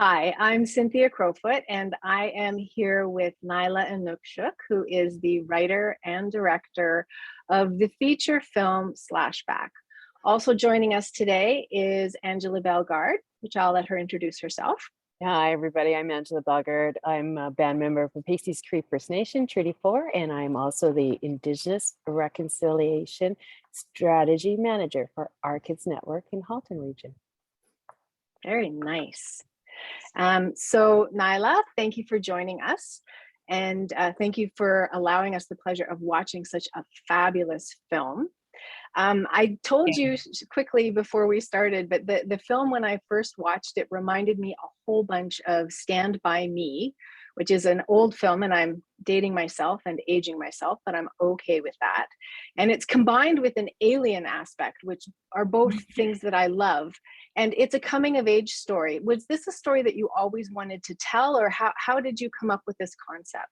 Hi, I'm Cynthia Crofoot, and I am here with Nyla Innuksuk, who is the writer and director of the feature film Slashback. Also joining us today is Angela Bellegarde, which I'll let her introduce herself. Hi, everybody. I'm Angela Bellegarde. I'm a band member from Pacey's Cree First Nation, Treaty 4, and I'm also the Indigenous Reconciliation Strategy Manager for Our Kids Network in Halton region. Very nice. So Nyla, thank you for joining us. And thank you for allowing us the pleasure of watching such a fabulous film. I told you quickly before we started, but the film, when I first watched it, reminded me a whole bunch of Stand By Me, which is an old film, and I'm dating myself and aging myself, but I'm okay with that. And it's combined with an alien aspect, which are both things that I love. And it's a coming of age story. Was this a story that you always wanted to tell, or how did you come up with this concept?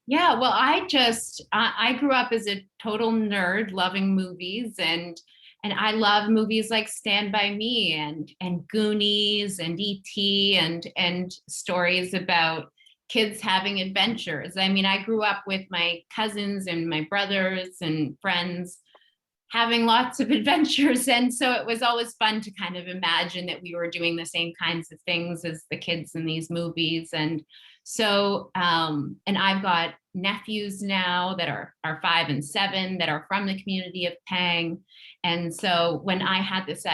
Yeah, well, I grew up as a total nerd, loving movies, and I love movies like Stand By Me and Goonies and E.T. and stories about kids having adventures. I mean, I grew up with my cousins and my brothers and friends having lots of adventures, and so it was always fun to kind of imagine that we were doing the same kinds of things as the kids in these movies. And so and I've got nephews now that are 5 and 7 that are from the community of Pang. And so when I had this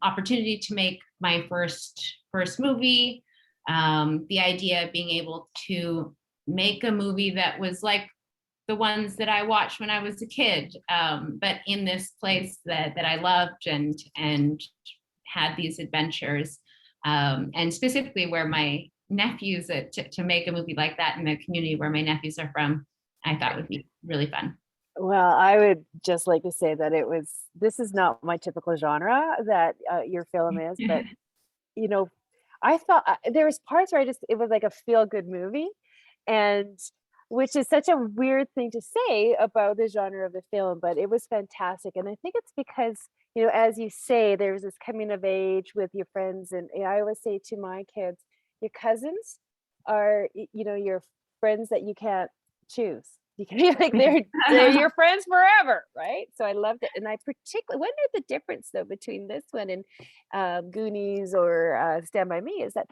opportunity to make my first movie, the idea of being able to make a movie that was like the ones that I watched when I was a kid, but in this place that I loved and had these adventures, and specifically where my nephews, to make a movie like that in the community where my nephews are from, I thought would be really fun. Well, I would just like to say that this is not my typical genre that your film is, but I thought there was parts where it was like a feel-good movie, and which is such a weird thing to say about the genre of the film, but it was fantastic. And I think it's because, as you say, there's this coming of age with your friends. And I always say to my kids, your cousins are, your friends that you can't choose. You can like they're your friends forever, right? So I loved it. And I particularly wonder the difference though between this one and Goonies or Stand By Me is that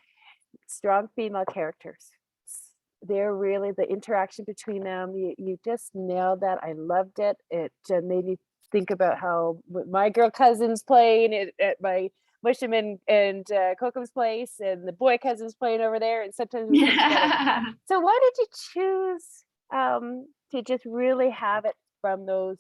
strong female characters. They're really the interaction between them. You just nailed that. I loved it. It made me think about how my girl cousins playing at my Musham and Kokum's place, and the boy cousins playing over there, and sometimes we come together. So why did you choose to just really have it from those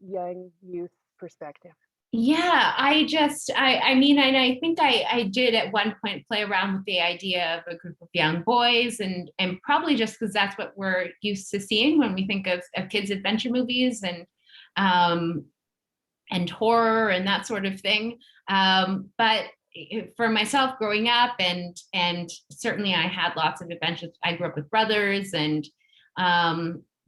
young youth perspective? Yeah, I mean, and I think I did at one point play around with the idea of a group of young boys, and probably just because that's what we're used to seeing when we think of kids' adventure movies and horror and that sort of thing. But for myself growing up, and certainly I had lots of adventures. I grew up with brothers, and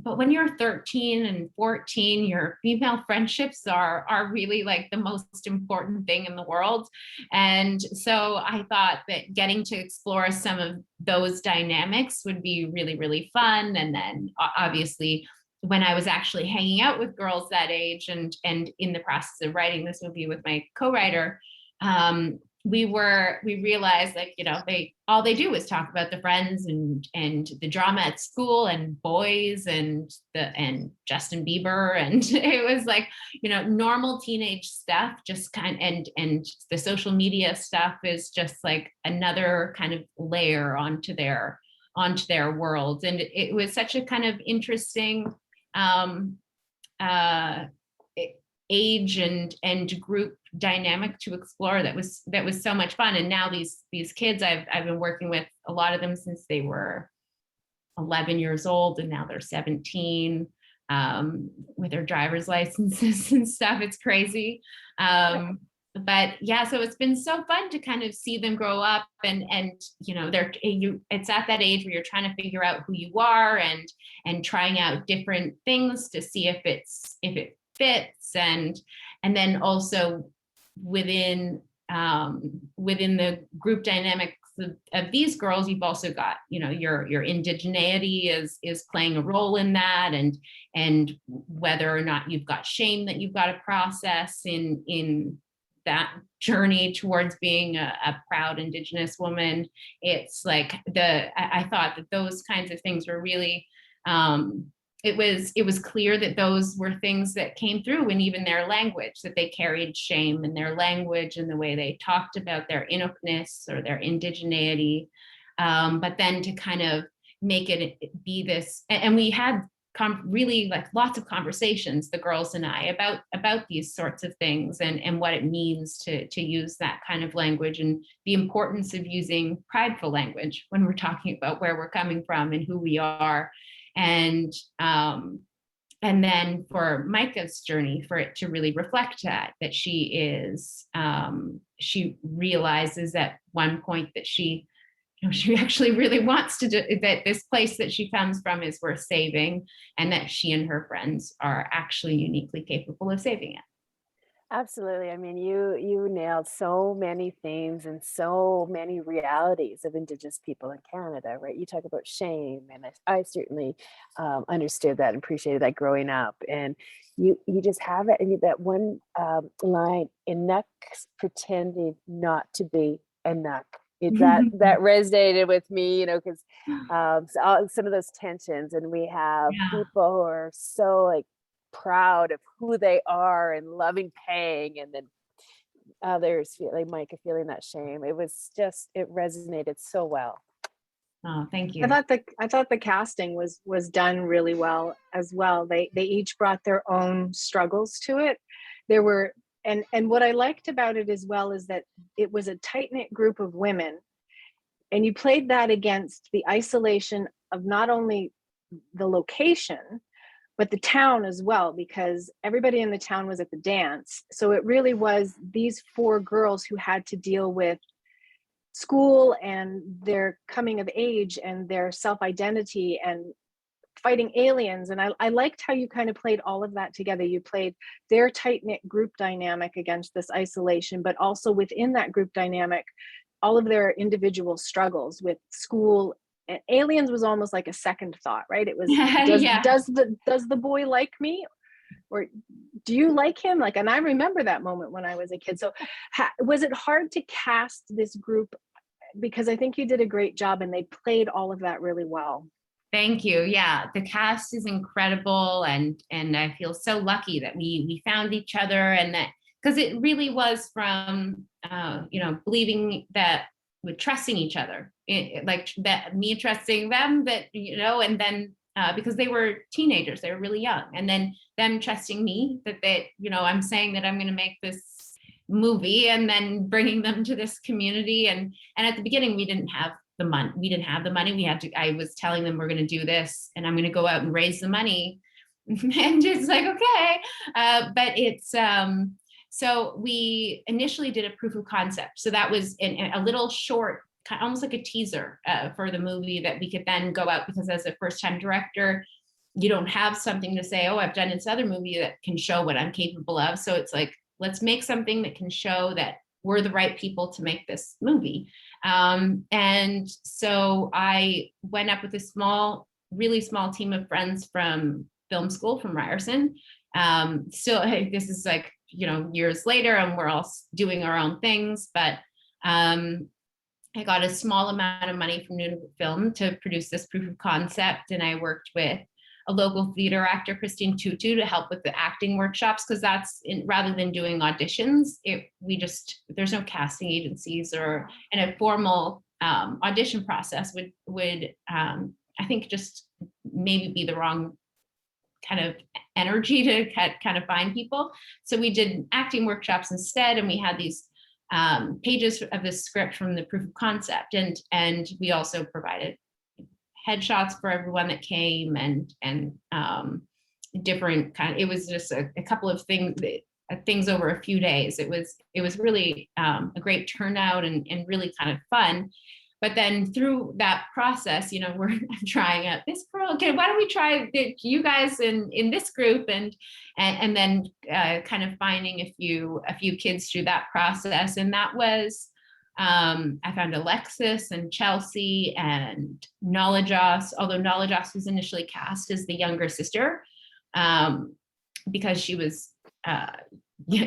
but when you're 13 and 14, your female friendships are really like the most important thing in the world. And so I thought that getting to explore some of those dynamics would be really, really fun. And then obviously when I was actually hanging out with girls that age and in the process of writing this movie with my co-writer, we realized, like, all they do is talk about the friends and the drama at school and boys and Justin Bieber, and it was like, normal teenage stuff, just and the social media stuff is just like another kind of layer onto their world. And it was such a kind of interesting age and group dynamic to explore that was so much fun. And now these kids, I've been working with a lot of them since they were 11 years old, and now they're 17, with their driver's licenses and stuff. It's crazy. But yeah, so it's been so fun to kind of see them grow up, and it's at that age where you're trying to figure out who you are and trying out different things to see if it fits, and then also within within the group dynamics of these girls, you've also got, your indigeneity is playing a role in that, and whether or not you've got shame that you've got to process in that journey towards being a proud Indigenous woman. It's like I thought that those kinds of things were really, it was clear that those were things that came through in even their language, that they carried shame in their language and the way they talked about their Innuksuk or their indigeneity. But then to kind of make it be this, and we had really like lots of conversations, the girls and I, about these sorts of things and what it means to use that kind of language, and the importance of using prideful language when we're talking about where we're coming from and who we are. And then for Micah's journey, for it to really reflect that she is, she realizes at one point that she actually really wants to do, that this place that she comes from is worth saving, and that she and her friends are actually uniquely capable of saving it. Absolutely. I mean, you nailed so many themes and so many realities of Indigenous people in Canada, right? You talk about shame, and I certainly understood that and appreciated that growing up. And you just have it, and that one line, Innuks pretending not to be Inuk. That resonated with me, because some of those tensions, and we have people who are so like proud of who they are and loving paying, and then others like Micah feeling that shame. It resonated so well. Oh, thank you. I thought the casting was done really well as well. They each brought their own struggles to it. There were, and what I liked about it as well is that it was a tight-knit group of women, and you played that against the isolation of not only the location, but the town as well, because everybody in the town was at the dance. So it really was these 4 girls who had to deal with school and their coming of age and their self-identity and fighting aliens. And I liked how you kind of played all of that together. You played their tight-knit group dynamic against this isolation, but also within that group dynamic, all of their individual struggles with school. And aliens was almost like a second thought, right? It was, does the boy like me, or do you like him? Like, and I remember that moment when I was a kid. So was it hard to cast this group? Because I think you did a great job, and they played all of that really well. Thank you. Yeah, the cast is incredible, and I feel so lucky that we found each other, and that, because it really was from believing that, with trusting each other, like that, me trusting them, that and then because they were teenagers, they were really young, and then them trusting me that I'm saying that I'm going to make this movie, and then bringing them to this community, and at the beginning we didn't have the money. I was telling them, we're going to do this, and I'm going to go out and raise the money, and it's like, okay, but it's so we initially did a proof of concept. So that was a little short, almost like a teaser for the movie that we could then go out, because as a first-time director, you don't have something to say, oh, I've done this other movie that can show what I'm capable of. So it's like, let's make something that can show that we're the right people to make this movie. And so I went up with a really small team of friends from film school, from Ryerson. So this is like, years later, and we're all doing our own things, but I got a small amount of money from New Film to produce this proof of concept, and I worked with a local theater actor, Christine Tutu, to help with the acting workshops, because rather than doing auditions, there's no casting agencies and a formal audition process would I think just maybe be the wrong kind of energy to kind of find people. So we did acting workshops instead, and we had these pages of the script from the proof of concept, and we also provided headshots for everyone that came, and different it was just a couple of things over a few days. It was really a great turnout, and really kind of fun. But then through that process, you know, we're trying out this girl. Okay, why don't we try you guys in this group, and then kind of finding a few kids through that process. And that was I found Alexis and Chelsea and Nyla Joss, although Nyla Joss was initially cast as the younger sister, because she was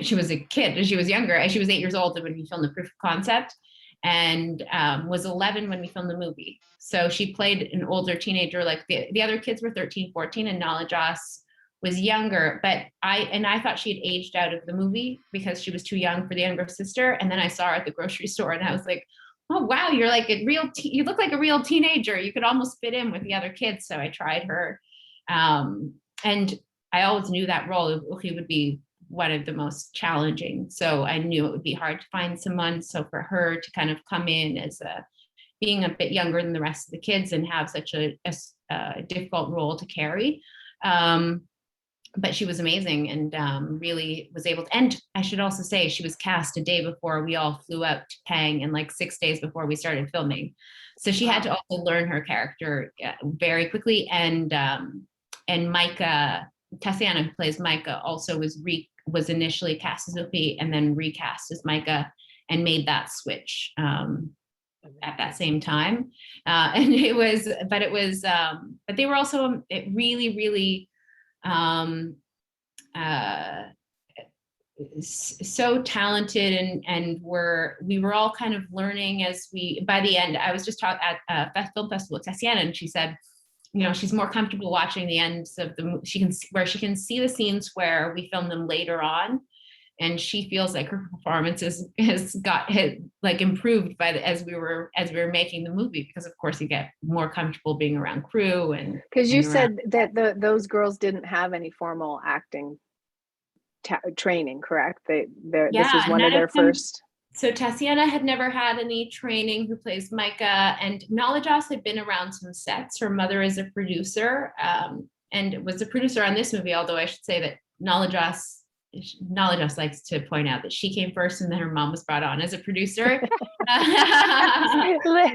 she was a kid. She was younger. She was 8 years old when we filmed the proof of concept, and was 11 when we filmed the movie. So she played an older teenager. Like the other kids were 13, 14, and Nyla Joss was younger. But I thought she had aged out of the movie because she was too young for the younger sister. And then I saw her at the grocery store, and I was like, oh wow, you're like a real. You look like a real teenager. You could almost fit in with the other kids. So I tried her, and I always knew that role would be one of the most challenging. So I knew it would be hard to find someone. So for her to kind of come in as being a bit younger than the rest of the kids and have such a difficult role to carry. But she was amazing, and really was able to, and I should also say she was cast a day before we all flew out to Pang, and like 6 days before we started filming. So she had to also learn her character very quickly. And Micah, Tatiana, who plays Micah, also was initially cast as Sophie and then recast as Micah, and made that switch at that same time. And but they were also really so talented, and we were all kind of learning as by the end. I was just talking at film festival with Tatiana, and she said, you know, she's more comfortable watching the ends of she can see the scenes where we film them later on, and she feels like her performance has improved as we were making the movie, because of course you get more comfortable being around crew. And because you said that those girls didn't have any formal acting training, correct? This was one of their first. So Tatiana had never had any training, who plays Micah, and Nyla Joss had been around some sets. Her mother is a producer, and was a producer on this movie, although I should say that Nyla Joss likes to point out that she came first, and then her mom was brought on as a producer.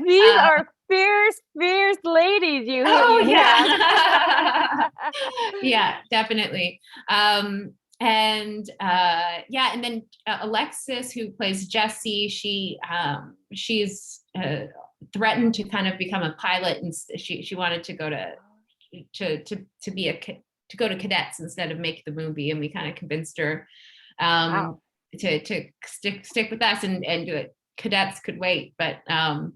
These are fierce ladies. Yeah, definitely. And then Alexis, who plays Jessie, she's threatened to kind of become a pilot, and she wanted to go to go to cadets instead of make the movie, and we kind of convinced her to stick with us and do it. Cadets could wait, but and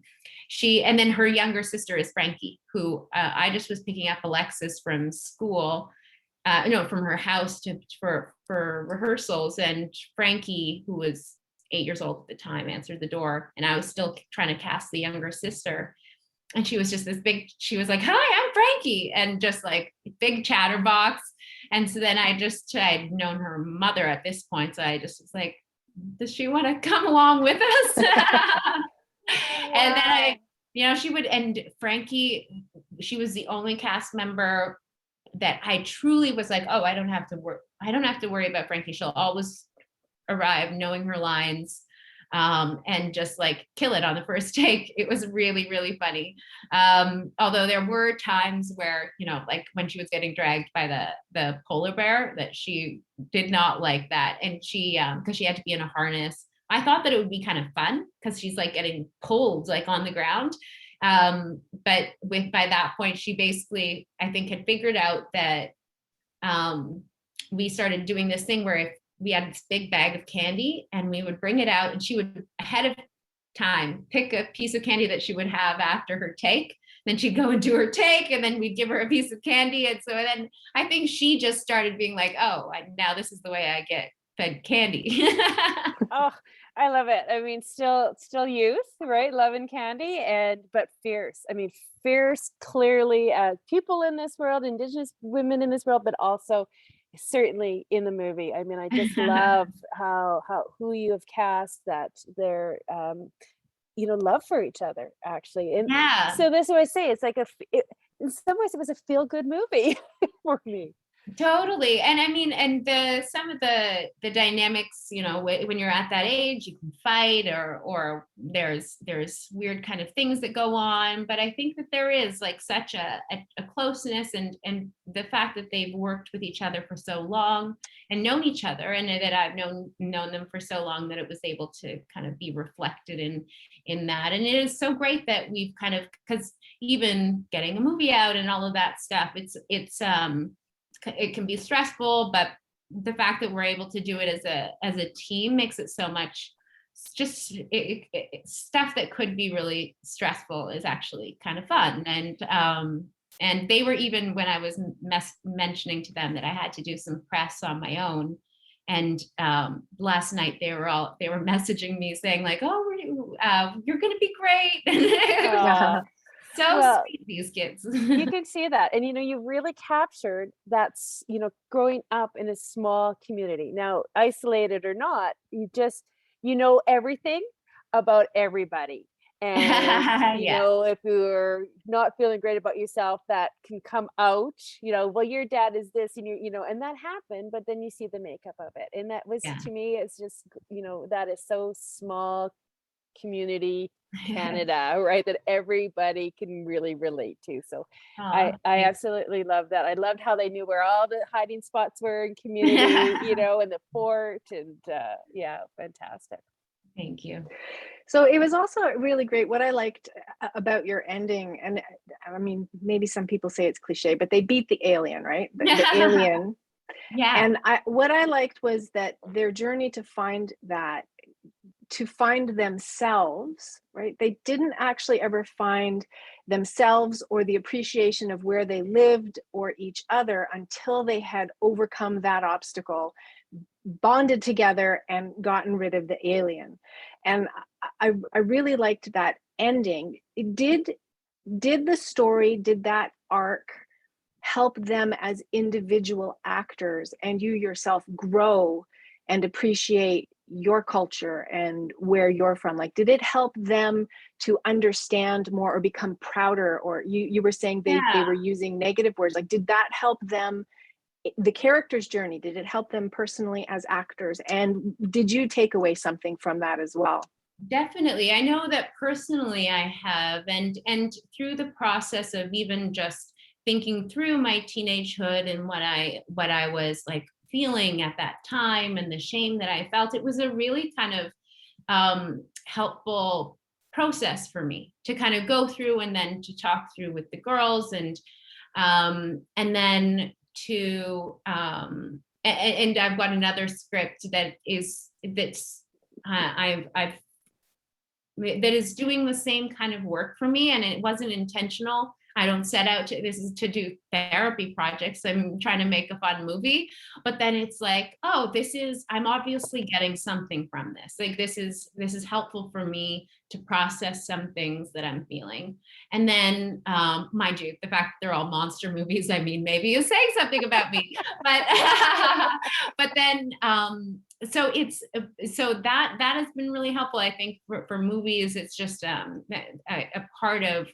then her younger sister is Frankie, who I just was picking up Alexis from school. From her house for rehearsals, and Frankie, who was 8 years old at the time, answered the door, and I was still trying to cast the younger sister, and she was just she was like, "Hi, I'm Frankie," and just like big chatterbox. And so then I'd known her mother at this point, so I just was like, does she want to come along with us? And then she would, and Frankie, she was the only cast member that I truly was like, oh, I don't have to worry about Frankie. She'll always arrive knowing her lines, and just like kill it on the first take. It was really, really funny. Although there were times where, like when she was getting dragged by the polar bear, that she did not like that. And she, because she had to be in a harness. I thought that it would be kind of fun because she's like getting pulled like on the ground. But by that point, she basically, I think, had figured out that we started doing this thing where if we had this big bag of candy and we would bring it out, and she would ahead of time pick a piece of candy that she would have after her take. Then she'd go and do her take, and then we'd give her a piece of candy. And so then I think she just started being like, oh, now this is the way I get fed candy. Oh, I love it. I mean, still youth, right? Loving candy, but fierce. I mean, fierce clearly as people in this world, Indigenous women in this world, but also certainly in the movie. I mean, I just love who you have cast, that their love for each other, actually. And so this is what I say, it's like in some ways it was a feel-good movie for me. Totally. And I mean, and some of the dynamics, you know, when you're at that age, you can fight, or there's weird kind of things that go on. But I think that there is like such a closeness, and the fact that they've worked with each other for so long and known each other, and that I've known them for so long, that it was able to kind of be reflected in that. And it is so great that we've kind of, because even getting a movie out and all of that stuff, it can be stressful, but the fact that we're able to do it as a team makes it so much, just stuff that could be really stressful is actually kind of fun. And they were, even when I was mentioning to them that I had to do some press on my own, and last night they were messaging me saying like, oh, you're gonna be great. So Well, sweet, these kids. you can see that, and you really captured that's growing up in a small community, now isolated or not, you know everything about everybody. And Yeah. if you're not feeling great about yourself, that can come out, well, your dad is this, and and that happened, but then you see the makeup of it, and that was, Yeah. to me, it's just, that is so small community Canada, right? That everybody can really relate to. So Aw, I thanks. absolutely love that. I loved how they knew where all the hiding spots were in community, and the fort, and yeah, fantastic. Thank you. So it was also really great. What I liked about your ending, and I mean, maybe some people say it's cliche, but they beat the alien, right? The alien. Yeah. And what I liked was that their journey to find themselves, right? They didn't actually ever find themselves or the appreciation of where they lived or each other until they had overcome that obstacle, bonded together, and gotten rid of the alien. And I really liked that ending. Did that arc help them as individual actors, and you yourself grow and appreciate your culture and where you're from? Like, did it help them to understand more or become prouder? Or you were saying they Yeah, were using negative words. Like, did that help them, the character's journey? Did it help them personally as actors? And did you take away something from that as well? definitely. I know that personally I have, and through the process of even just thinking through my teenagehood and what I was like feeling at that time, and the shame that I felt, it was a really kind of helpful process for me to kind of go through, and then to talk through with the girls, and then and I've got another script that's I've that is doing the same kind of work for me, and it wasn't intentional. I don't set out to this is to do therapy projects. I'm trying to make a fun movie, but then it's like, oh, I'm obviously getting something from this. Like, this is helpful for me to process some things that I'm feeling. And then mind you, the fact that they're all monster movies, I mean, maybe is saying something about me, but but then that has been really helpful. I think for movies, it's just a part of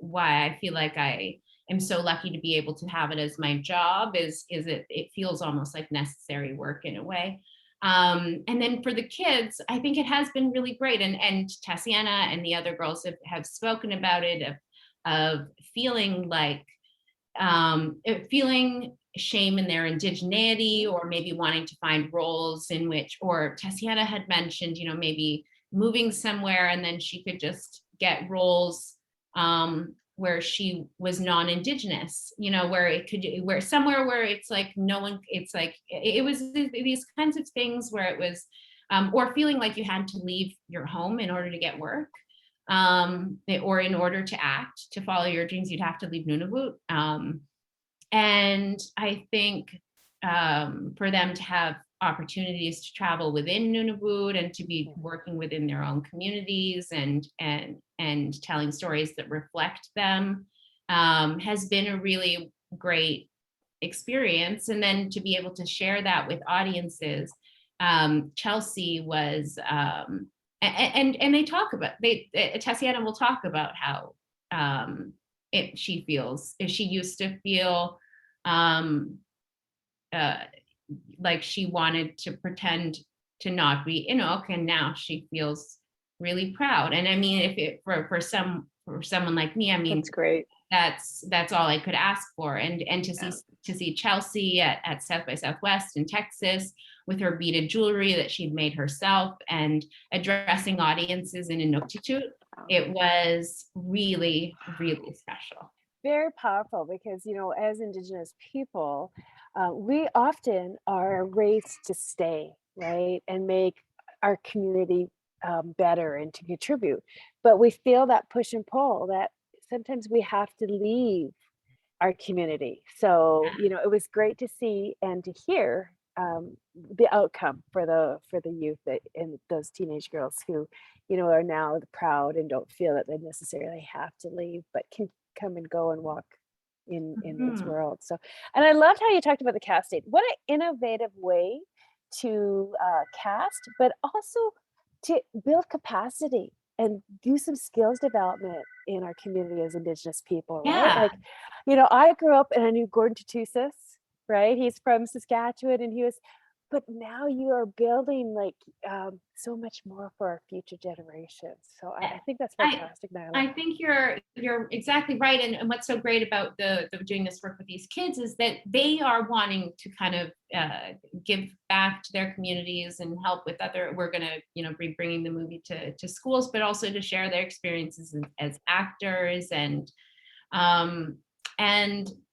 why I feel like I am so lucky to be able to have it as my job, is it feels almost like necessary work in a way. And then for the kids, I think it has been really great. And Tatiana and the other girls have spoken about it, of feeling like feeling shame in their indigeneity, or maybe wanting to find roles in which, or Tatiana had mentioned, maybe moving somewhere and then she could just get roles where she was non-Indigenous, where somewhere where it's like no one, it's like it was these kinds of things where it was, or feeling like you had to leave your home in order to get work, or in order to follow your dreams, you'd have to leave Nunavut. And I think for them to have opportunities to travel within Nunavut and to be working within their own communities, and telling stories that reflect them, has been a really great experience. And then to be able to share that with audiences, Chelsea was, and they talk about, Tatiana will talk about how she feels, if she used to feel like she wanted to pretend to not be Inuk, and now she feels really proud. And I mean, if it for someone like me, I mean, That's great. That's all I could ask for. And to see Chelsea at South by Southwest in Texas with her beaded jewelry that she'd made herself and addressing audiences in Innuksuk, it was really, really special. Very powerful, because, you know, as Indigenous people, we often are raised to stay, right, and make our community better and to contribute. But we feel that push and pull that sometimes we have to leave our community. So, you know, it was great to see and to hear the outcome for the youth and those teenage girls who, you know, are now proud and don't feel that they necessarily have to leave, but can come and go and walk in this world. So, and I loved how you talked about the casting. What an innovative way to cast, but also to build capacity and do some skills development in our community as Indigenous people, right? Yeah. Like, you know, I grew up and I knew Gordon Tutusas, right? He's from Saskatchewan, and but now you are building like so much more for our future generations. So I think that's fantastic, Nyla. I think you're exactly right. And what's so great about the doing this work with these kids is that they are wanting to kind of give back to their communities and help with we're going to, you know, be bringing the movie to schools, but also to share their experiences as actors. And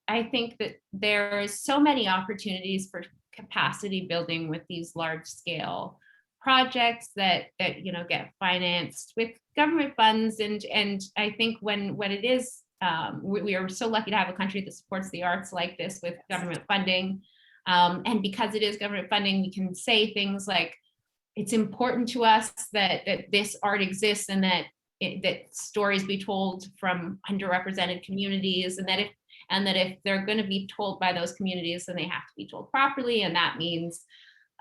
I think that there's so many opportunities for capacity building with these large scale projects that you know get financed with government funds. And I think when it is we are so lucky to have a country that supports the arts like this with government funding, and because it is government funding, we can say things like it's important to us that this art exists, and that stories be told from underrepresented communities, and that if they're going to be told by those communities, then they have to be told properly. And that means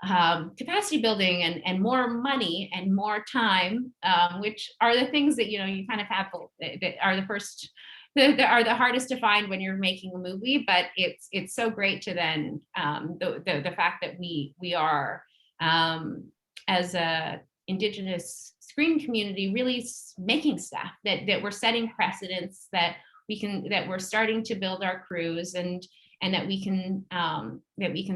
capacity building and more money and more time, which are the things that, you know, you kind of have that are that are the hardest to find when you're making a movie. But it's so great to then the fact that we are as a Indigenous screen community really making stuff that we're setting precedents, that we're starting to build our crews, and that we can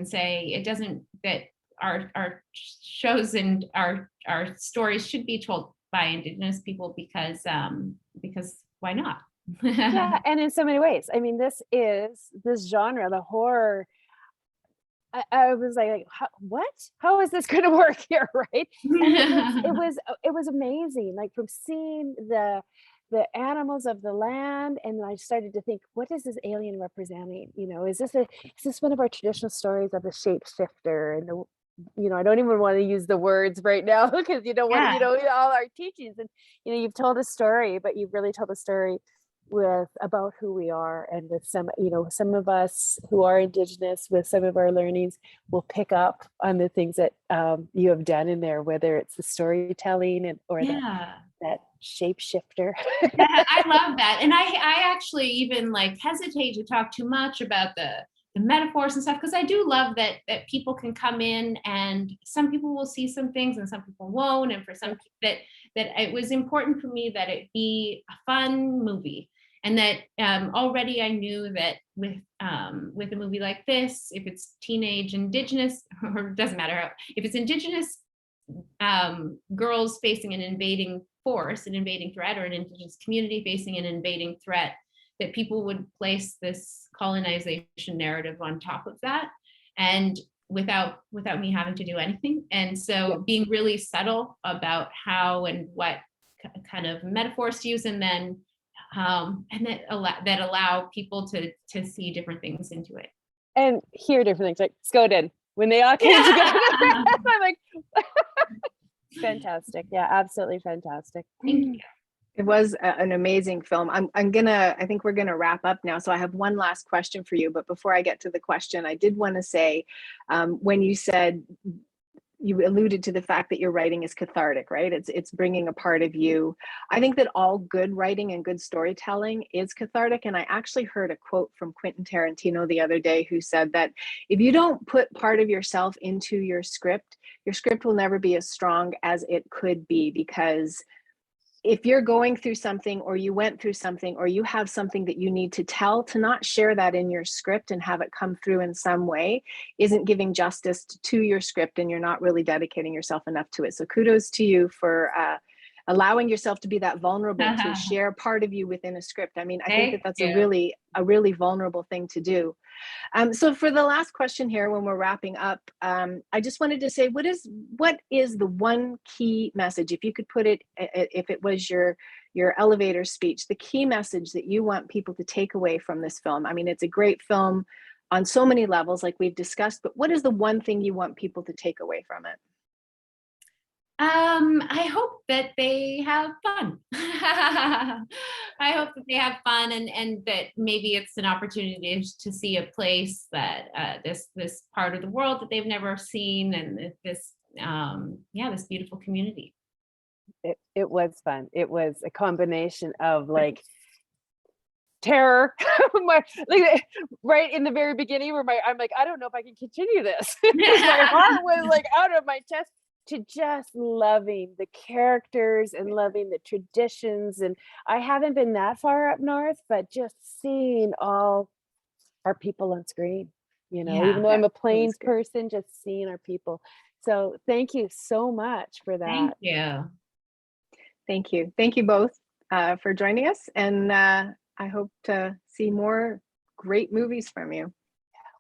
say it doesn't, that our shows and our stories should be told by Indigenous people, because why not? Yeah, and in so many ways. I mean, this genre, the horror. I was like, what? How is this going to work here, right? And it was amazing. Like, from seeing the animals of the land, and I started to think, what is this alien representing? You know, is this one of our traditional stories of the shapeshifter? And you know, I don't even want to use the words right now, because you know what, you know, all our teachings, and you know, you've told a story, but you've really told a story about who we are, and with some, you know, some of us who are Indigenous, with some of our learnings, will pick up on the things that you have done in there, whether it's the storytelling or that shapeshifter. Yeah, I love that. And I actually even like hesitate to talk too much about the metaphors and stuff, because I do love that people can come in, and some people will see some things and some people won't. And for some that it was important for me that it be a fun movie, and that already I knew that with a movie like this, if it's teenage Indigenous, or it doesn't matter, if it's Indigenous girls facing an invading force, an invading threat, or an Indigenous community facing an invading threat, that people would place this colonization narrative on top of that, and without me having to do anything. And so being really subtle about how and what kind of metaphors to use, and then that allow people to see different things into it and hear different things, like Skoden, when they all came together. I'm like, fantastic. Yeah, absolutely fantastic. Thank you. It was an amazing film. I think we're gonna wrap up now. So I have one last question for you, but before I get to the question, I did want to say, when you said you alluded to the fact that your writing is cathartic, right? It's bringing a part of you. I think that all good writing and good storytelling is cathartic. And I actually heard a quote from Quentin Tarantino the other day, who said that if you don't put part of yourself into your script will never be as strong as it could be. Because if you're going through something, or you went through something, or you have something that you need to tell, to not share that in your script and have it come through in some way isn't giving justice to your script, and you're not really dedicating yourself enough to it. So kudos to you for allowing yourself to be that vulnerable to share part of you within a script. I mean, I think that that's a really vulnerable thing to do. So for the last question here, when we're wrapping up, I just wanted to say, what is the one key message, if you could put it, if it was your elevator speech, the key message that you want people to take away from this film? I mean, it's a great film on so many levels, like we've discussed, but what is the one thing you want people to take away from it? I hope that they have fun. I hope that they have fun, and that maybe it's an opportunity to see a place that this part of the world that they've never seen, and this this beautiful community. It was fun. It was a combination of like terror, right in the very beginning, where I'm like, I don't know if I can continue this. My heart was like out of my chest, to just loving the characters and loving the traditions. And I haven't been that far up north, but just seeing all our people on screen, even though I'm a Plains person, just seeing our people. So thank you so much for that. Thank you. Thank you. Thank you both for joining us. And I hope to see more great movies from you.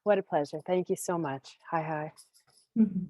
What a pleasure. Thank you so much. Hi. Mm-hmm.